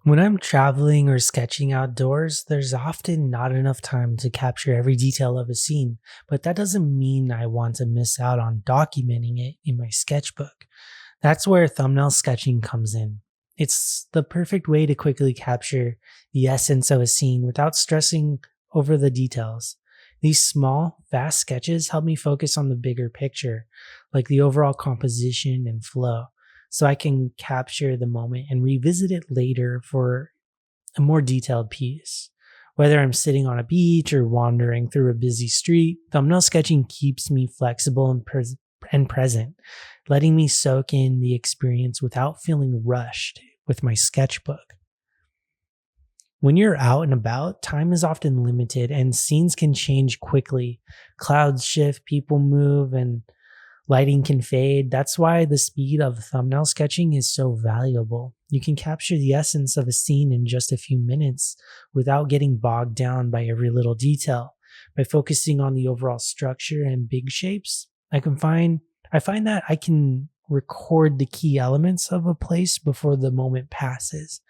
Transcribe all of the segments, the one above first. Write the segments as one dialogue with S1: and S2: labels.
S1: When I'm traveling or sketching outdoors, there's often not enough time to capture every detail of a scene, but that doesn't mean I want to miss out on documenting it in my sketchbook. That's where thumbnail sketching comes in. It's the perfect way to quickly capture the essence of a scene without stressing over the details. These small, fast sketches help me focus on the bigger picture, like the overall composition and flow, so I can capture the moment and revisit it later for a more detailed piece. Whether I'm sitting on a beach or wandering through a busy street, thumbnail sketching keeps me flexible and present, letting me soak in the experience without feeling rushed with my sketchbook. When you're out and about, time is often limited and scenes can change quickly. Clouds shift, people move, and lighting can fade. That's why the speed of thumbnail sketching is so valuable. You can capture the essence of a scene in just a few minutes without getting bogged down by every little detail. By focusing on the overall structure and big shapes, I find that I can record the key elements of a place before the moment passes,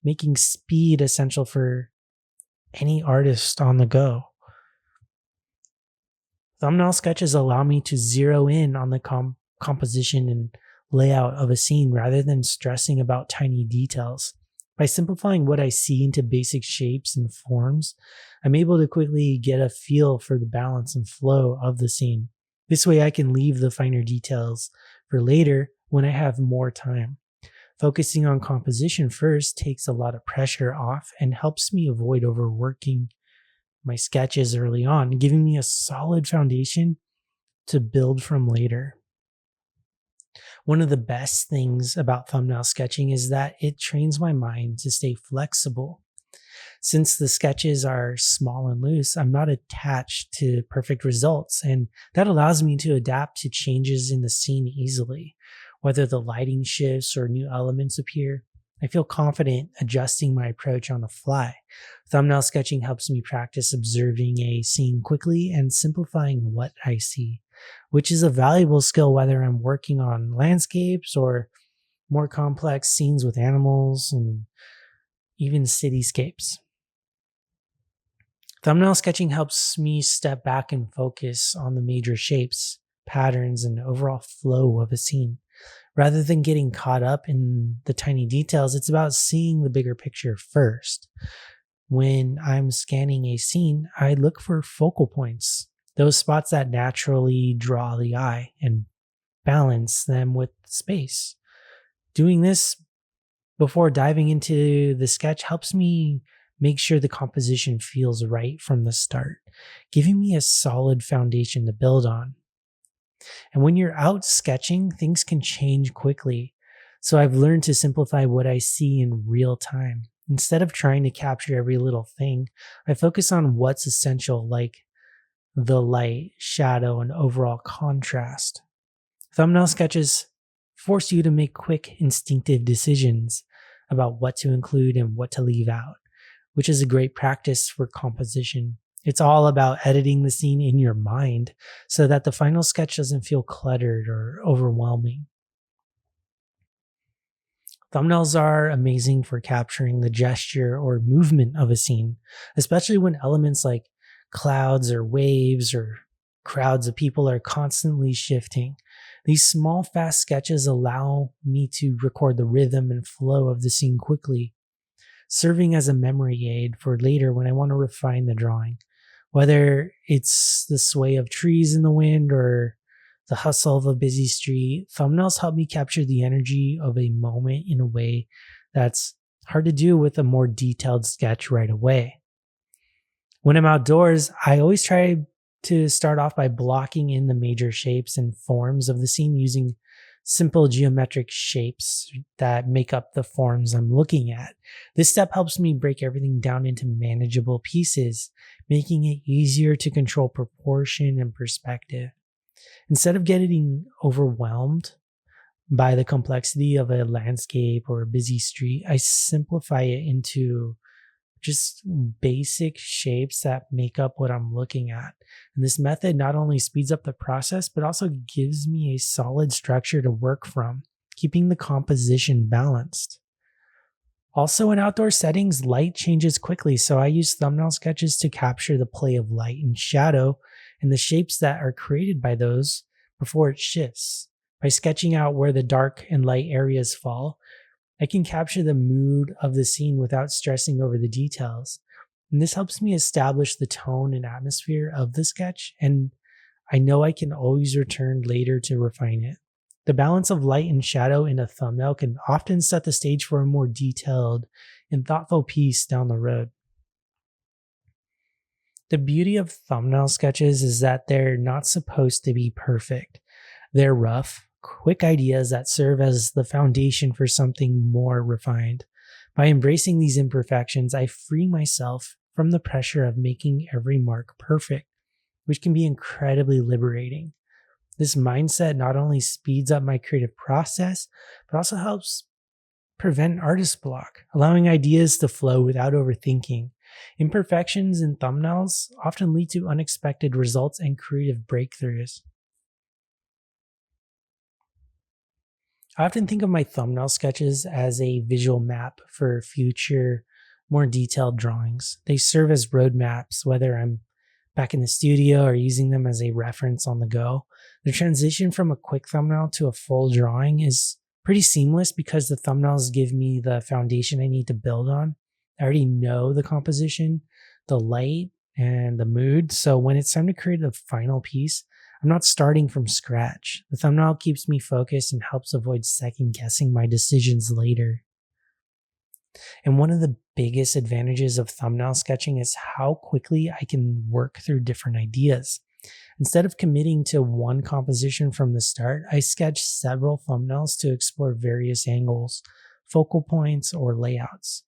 S1: making speed essential for any artist on the go. Thumbnail sketches allow me to zero in on the composition and layout of a scene rather than stressing about tiny details. By simplifying what I see into basic shapes and forms, I'm able to quickly get a feel for the balance and flow of the scene. This way, I can leave the finer details for later when I have more time. Focusing on composition first takes a lot of pressure off and helps me avoid overworking my sketches early on, giving me a solid foundation to build from later. One of the best things about thumbnail sketching is that it trains my mind to stay flexible. Since the sketches are small and loose, I'm not attached to perfect results, and that allows me to adapt to changes in the scene easily. Whether the lighting shifts or new elements appear, I feel confident adjusting my approach on the fly. Thumbnail sketching helps me practice observing a scene quickly and simplifying what I see, which is a valuable skill whether I'm working on landscapes or more complex scenes with animals and even cityscapes. Thumbnail sketching helps me step back and focus on the major shapes, patterns, and overall flow of a scene. Rather than getting caught up in the tiny details, it's about seeing the bigger picture first. When I'm scanning a scene, I look for focal points, those spots that naturally draw the eye, and balance them with space. Doing this before diving into the sketch helps me make sure the composition feels right from the start, giving me a solid foundation to build on. And when you're out sketching, things can change quickly. So I've learned to simplify what I see in real time. Instead of trying to capture every little thing, I focus on what's essential, like the light, shadow, and overall contrast. Thumbnail sketches force you to make quick, instinctive decisions about what to include and what to leave out, which is a great practice for composition. It's all about editing the scene in your mind so that the final sketch doesn't feel cluttered or overwhelming. Thumbnails are amazing for capturing the gesture or movement of a scene, especially when elements like clouds or waves or crowds of people are constantly shifting. These small, fast sketches allow me to record the rhythm and flow of the scene quickly, serving as a memory aid for later when I want to refine the drawing. Whether it's the sway of trees in the wind or the hustle of a busy street, thumbnails help me capture the energy of a moment in a way that's hard to do with a more detailed sketch right away. When I'm outdoors, I always try to start off by blocking in the major shapes and forms of the scene using simple geometric shapes that make up the forms I'm looking at. This step helps me break everything down into manageable pieces, making it easier to control proportion and perspective. Instead of getting overwhelmed by the complexity of a landscape or a busy street, I simplify it into just basic shapes that make up what I'm looking at. And this method not only speeds up the process, but also gives me a solid structure to work from, keeping the composition balanced. Also, in outdoor settings, light changes quickly, so I use thumbnail sketches to capture the play of light and shadow and the shapes that are created by those before it shifts. By sketching out where the dark and light areas fall, I can capture the mood of the scene without stressing over the details. And this helps me establish the tone and atmosphere of the sketch, and I know I can always return later to refine it. The balance of light and shadow in a thumbnail can often set the stage for a more detailed and thoughtful piece down the road. The beauty of thumbnail sketches is that they're not supposed to be perfect. They're rough, quick ideas that serve as the foundation for something more refined. By embracing these imperfections, I free myself from the pressure of making every mark perfect, which can be incredibly liberating. This mindset not only speeds up my creative process, but also helps prevent artist block, allowing ideas to flow without overthinking. Imperfections in thumbnails often lead to unexpected results and creative breakthroughs. I often think of my thumbnail sketches as a visual map for future, more detailed drawings. They serve as roadmaps, whether I'm back in the studio or using them as a reference on the go. The transition from a quick thumbnail to a full drawing is pretty seamless because the thumbnails give me the foundation I need to build on. I already know the composition, the light, and the mood. So when it's time to create the final piece, I'm not starting from scratch. The thumbnail keeps me focused and helps avoid second guessing my decisions later. And one of the biggest advantages of thumbnail sketching is how quickly I can work through different ideas. Instead of committing to one composition from the start, I sketch several thumbnails to explore various angles, focal points, or layouts.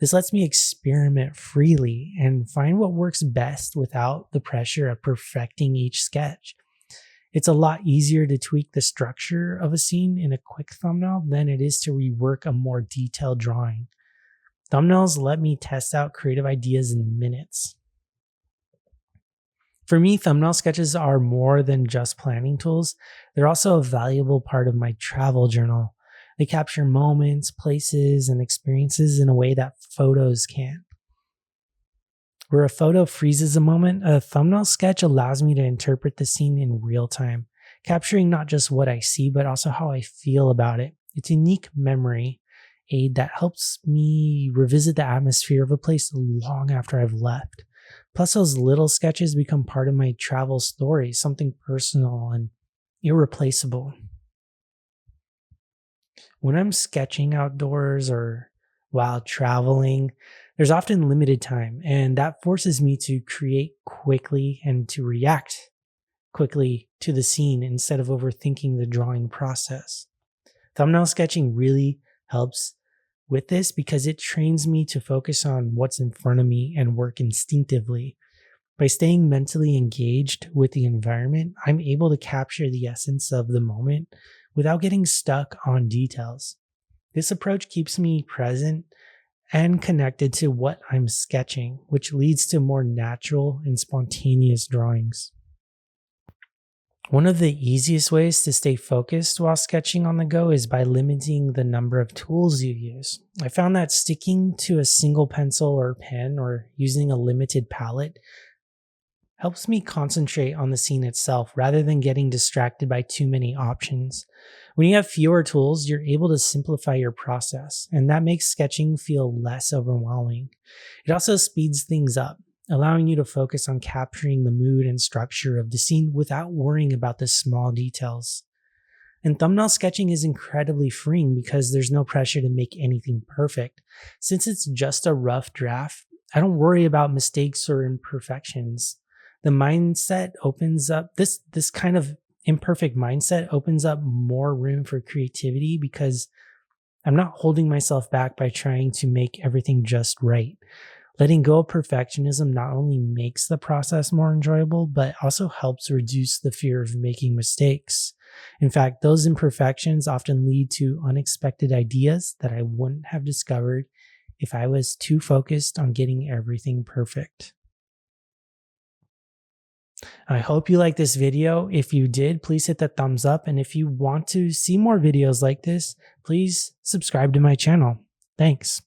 S1: This lets me experiment freely and find what works best without the pressure of perfecting each sketch. It's a lot easier to tweak the structure of a scene in a quick thumbnail than it is to rework a more detailed drawing. Thumbnails let me test out creative ideas in minutes. For me, thumbnail sketches are more than just planning tools. They're also a valuable part of my travel journal. They capture moments, places, and experiences in a way that photos can't. Where a photo freezes a moment, a thumbnail sketch allows me to interpret the scene in real time, capturing not just what I see, but also how I feel about it. It's a unique memory aid that helps me revisit the atmosphere of a place long after I've left. Plus, those little sketches become part of my travel story, something personal and irreplaceable. When I'm sketching outdoors or while traveling, there's often limited time, and that forces me to create quickly and to react quickly to the scene instead of overthinking the drawing process. Thumbnail sketching really helps with this because it trains me to focus on what's in front of me and work instinctively. By staying mentally engaged with the environment, I'm able to capture the essence of the moment without getting stuck on details. This approach keeps me present and connected to what I'm sketching, which leads to more natural and spontaneous drawings. One of the easiest ways to stay focused while sketching on the go is by limiting the number of tools you use. I found that sticking to a single pencil or pen or using a limited palette helps me concentrate on the scene itself rather than getting distracted by too many options. When you have fewer tools, you're able to simplify your process, and that makes sketching feel less overwhelming. It also speeds things up, allowing you to focus on capturing the mood and structure of the scene without worrying about the small details. And thumbnail sketching is incredibly freeing because there's no pressure to make anything perfect. Since it's just a rough draft, I don't worry about mistakes or imperfections. The mindset opens up, this kind of imperfect mindset opens up more room for creativity because I'm not holding myself back by trying to make everything just right. Letting go of perfectionism not only makes the process more enjoyable, but also helps reduce the fear of making mistakes. In fact, those imperfections often lead to unexpected ideas that I wouldn't have discovered if I was too focused on getting everything perfect. I hope you liked this video. If you did, please hit the thumbs up. And if you want to see more videos like this, please subscribe to my channel. Thanks.